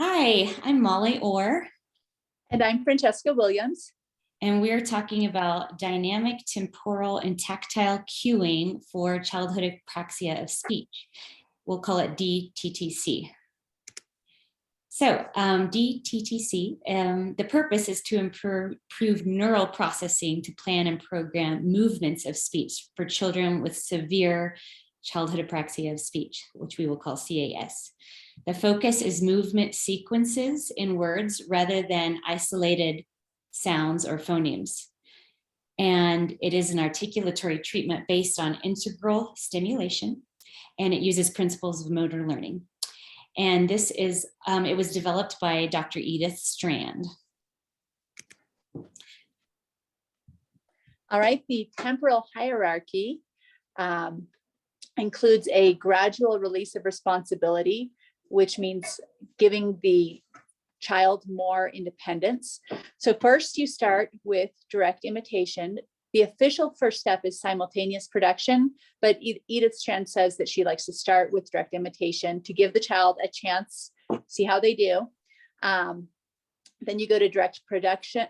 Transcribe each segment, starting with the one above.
Hi, I'm Molly Orr, And I'm Francesca Williams. and we're talking about dynamic, temporal, and tactile cueing for childhood apraxia of speech. We'll call it DTTC. So DTTC, the purpose is to improve neural processing to plan and program movements of speech for children with severe childhood apraxia of speech, which we will call CAS. The focus is movement sequences in words rather than isolated sounds or phonemes. And it is an articulatory treatment based on integral stimulation, and it uses principles of motor learning. And this is, it was developed by Dr. Edith Strand. All right, the temporal hierarchy includes a gradual release of responsibility, which means giving the child more independence. So first you start with direct imitation. The official first step is simultaneous production, but Edith Strand says that she likes to start with direct imitation to give the child a chance, see how they do. Then you go to direct production,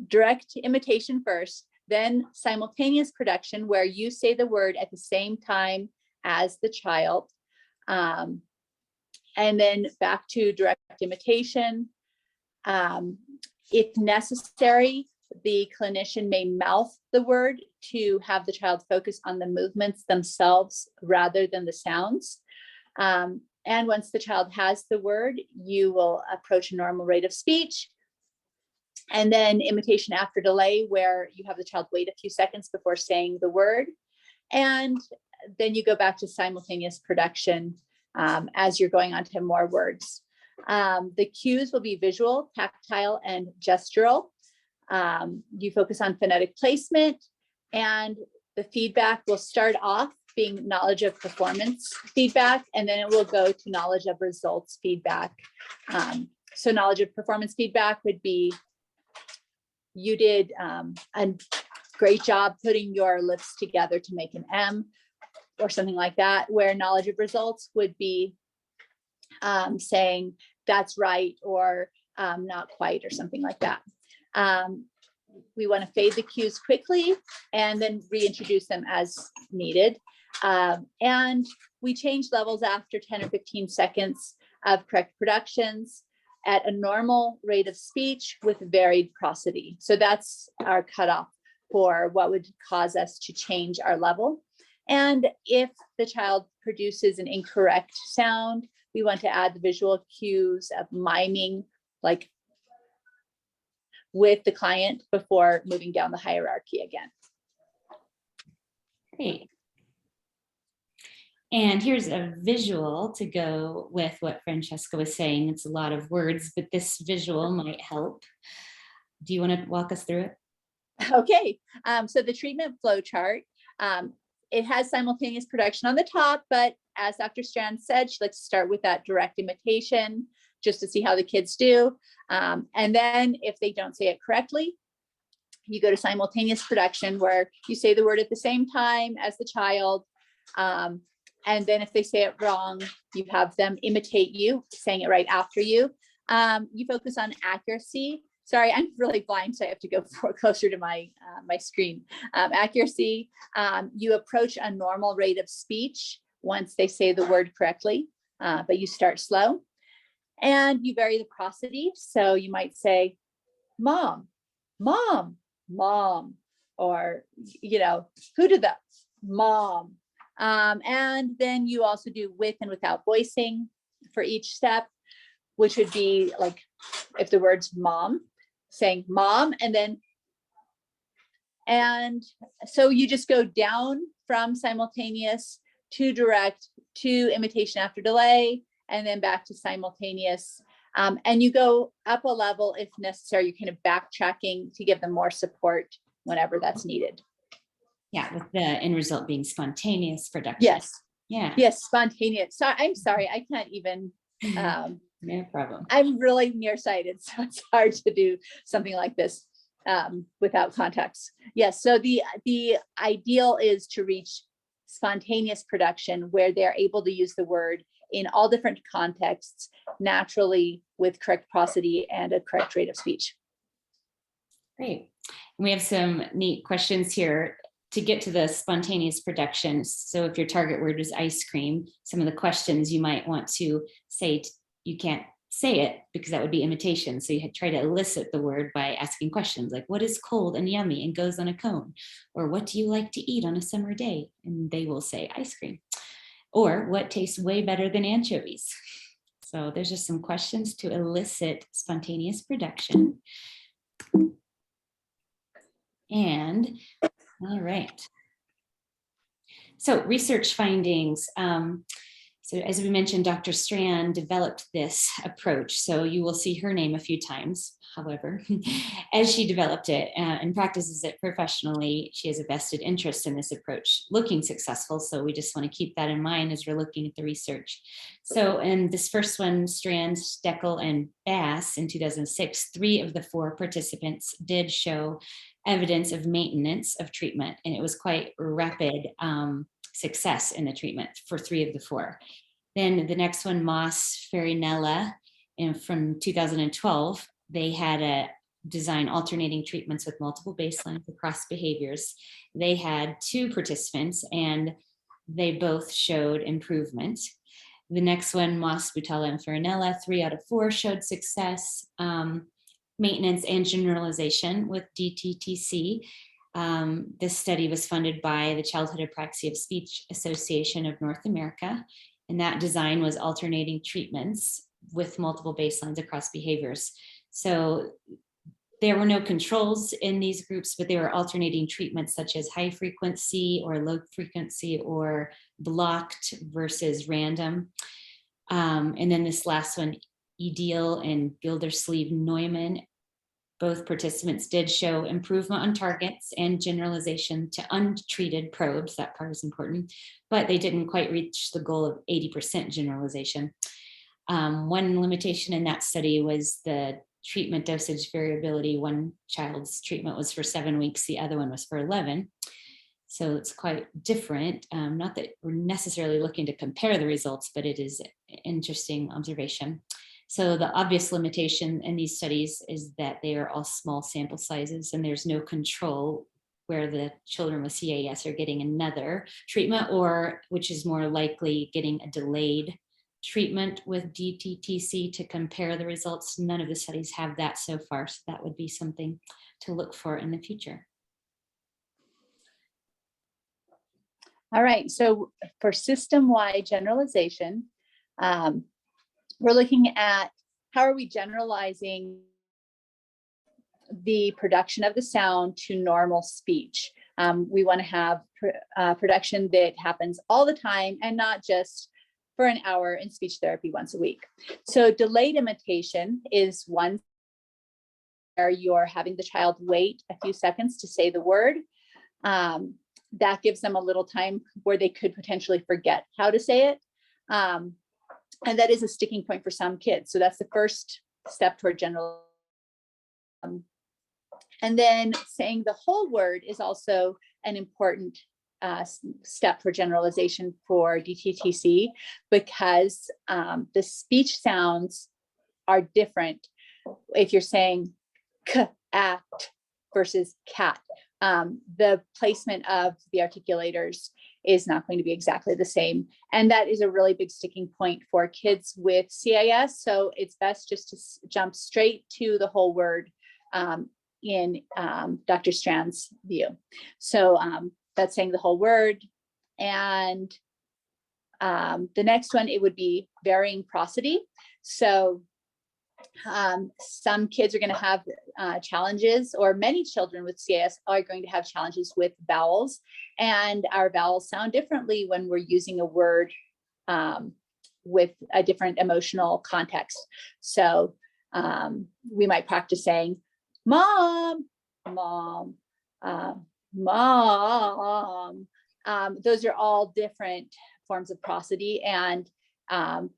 direct imitation first, then simultaneous production where you say the word at the same time as the child. And then back to direct imitation. If necessary, the clinician may mouth the word to have the child focus on the movements themselves rather than the sounds. And once the child has the word, you will approach a normal rate of speech. And then imitation after delay, where you have the child wait a few seconds before saying the word. And then you go back to simultaneous production as you're going on to more words. The cues will be visual, tactile, and gestural. You focus on phonetic placement, and the feedback will start off being knowledge of performance feedback, and then it will go to knowledge of results feedback. So knowledge of performance feedback would be, you did a great job putting your lips together to make an M, or something like that, where knowledge of results would be saying that's right, or not quite, or something like that. We want to fade the cues quickly and then reintroduce them as needed. And we change levels after 10 or 15 seconds of correct productions at a normal rate of speech with varied prosody. So that's our cutoff for what would cause us to change our level. And if the child produces an incorrect sound, we want to add the visual cues of miming, like with the client before moving down the hierarchy again. Great. And here's a visual to go with what Francesca was saying. It's a lot of words, but this visual might help. Do you want to walk us through it? Okay, so the treatment flow chart, it has simultaneous production on the top, but as Dr. Strand said, she likes to start with that direct imitation just to see how the kids do. And then if they don't say it correctly, you go to simultaneous production where you say the word at the same time as the child. And then if they say it wrong, you have them imitate you, saying it right after you. You focus on accuracy. Sorry, I'm really blind, so I have to go closer to my screen. Accuracy, you approach a normal rate of speech once they say the word correctly, but you start slow. And you vary the prosody. So you might say, mom, mom, mom, or, you know, who did that? Mom. And then you also do with and without voicing for each step, which would be like if the word's mom, saying mom, and so you just go down from simultaneous to direct to imitation after delay, and then back to simultaneous. And you go up a level if necessary. You're kind of backtracking to give them more support whenever that's needed. Yeah, with the end result being spontaneous production. Yes. Yeah. Yes, spontaneous. So I'm sorry, I can't even. No problem. I'm really nearsighted, so it's hard to do something like this without context. Yes, so the ideal is to reach spontaneous production where they're able to use the word in all different contexts, naturally with correct prosody and a correct rate of speech. Great. And we have some neat questions here to get to the spontaneous production. So if your target word is ice cream, some of the questions you might want to say, you can't say it because that would be imitation. So you try to elicit the word by asking questions like, what is cold and yummy and goes on a cone? Or what do you like to eat on a summer day? And they will say ice cream. Or what tastes way better than anchovies? So there's just some questions to elicit spontaneous production. And all right. So research findings. So as we mentioned, Dr. Strand developed this approach. So you will see her name a few times, however, as she developed it and practices it professionally. She has a vested interest in this approach looking successful. So we just want to keep that in mind as we're looking at the research. So in this first one, Strand, Steckel, and Bass in 2006, 3 of the 4 participants did show evidence of maintenance of treatment, and it was quite rapid success in the treatment for 3 of the 4. Then the next one, Moss, Farinella, and from 2012, they had a design alternating treatments with multiple baselines across behaviors. They had 2 participants and they both showed improvement. The next one, Moss, Butala, and Farinella, 3 out of 4 showed success, maintenance and generalization with DTTC. This study was funded by the Childhood Apraxia of Speech Association of North America, and that design was alternating treatments with multiple baselines across behaviors. So there were no controls in these groups, but they were alternating treatments such as high frequency or low frequency or blocked versus random. And then this last one, Edel and Gildersleeve-Neumann, both participants did show improvement on targets and generalization to untreated probes. That part is important, but they didn't quite reach the goal of 80% generalization. One limitation in that study was the treatment dosage variability. One child's treatment was for 7 weeks, the other one was for 11. So it's quite different. Not that we're necessarily looking to compare the results, but it is an interesting observation. So the obvious limitation in these studies is that they are all small sample sizes and there's no control where the children with CAS are getting another treatment, or which is more likely getting a delayed treatment with DTTC to compare the results. None of the studies have that so far, so that would be something to look for in the future. All right, so for system-wide generalization, we're looking at how are we generalizing the production of the sound to normal speech. We want to have production that happens all the time and not just for an hour in speech therapy once a week. So delayed imitation is one where you're having the child wait a few seconds to say the word. That gives them a little time where they could potentially forget how to say it. And that is a sticking point for some kids. So that's the first step toward general. And then saying the whole word is also an important step for generalization for DTTC, because the speech sounds are different if you're saying cat versus cat. The placement of the articulators is not going to be exactly the same. And that is a really big sticking point for kids with CAS. So it's best just to jump straight to the whole word in Dr. Strand's view. So that's saying the whole word. And the next one, it would be varying prosody. So some kids are going to have challenges, or many children with CAS are going to have challenges with vowels, and our vowels sound differently when we're using a word with a different emotional context. So we might practice saying mom, mom, mom. Those are all different forms of prosody, and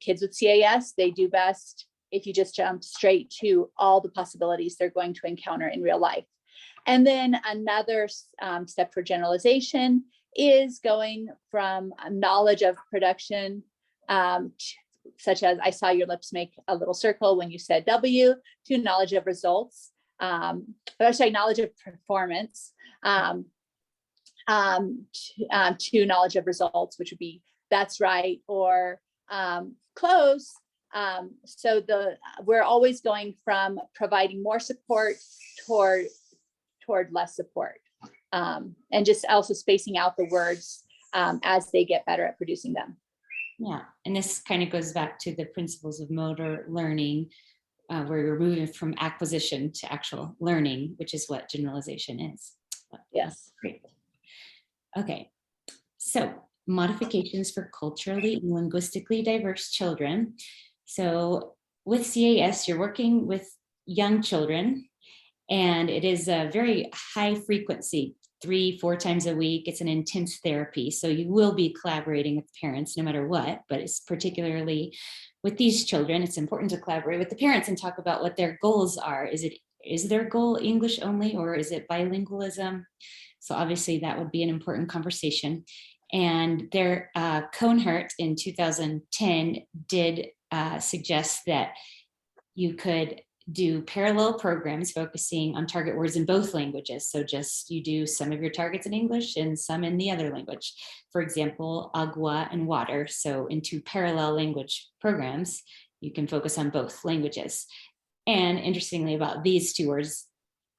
kids with CAS, they do best if you just jump straight to all the possibilities they're going to encounter in real life. And then another step for generalization is going from knowledge of production such as I saw your lips make a little circle when you said W, to knowledge of results, knowledge of performance, to knowledge of results, which would be that's right, or close. So we're always going from providing more support toward less support, and just also spacing out the words as they get better at producing them. Yeah, and this kind of goes back to the principles of motor learning, where you're moving from acquisition to actual learning, which is what generalization is. Yes. Great. Okay, so modifications for culturally and linguistically diverse children. So with CAS, you're working with young children, and it is a very high frequency, 3-4 times a week. It's an intense therapy. So you will be collaborating with parents no matter what, but it's particularly with these children, it's important to collaborate with the parents and talk about what their goals are. Is their goal English only, or is it bilingualism? So obviously that would be an important conversation. And their Cohnert in 2010 did suggest that you could do parallel programs focusing on target words in both languages. So just you do some of your targets in English and some in the other language. For example, agua and water. So in 2 parallel language programs, you can focus on both languages. And interestingly about these 2 words,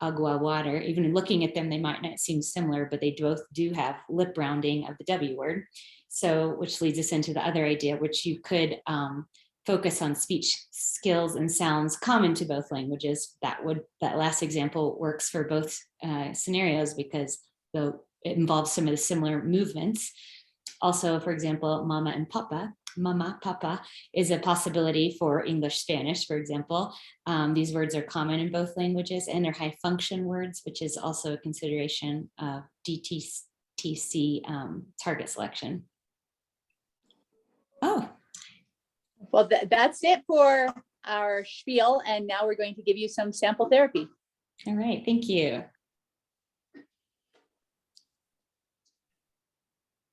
agua, water, even looking at them, they might not seem similar, but they both do have lip rounding of the W word. So which leads us into the other idea, which you could focus on speech skills and sounds common to both languages. That last example works for both scenarios because it involves some of the similar movements. Also, for example, mama and papa, mama, papa is a possibility for English, Spanish, for example. These words are common in both languages, and they're high function words, which is also a consideration of DTTC target selection. Oh. Well, that's it for our spiel. And now we're going to give you some sample therapy. All right, thank you.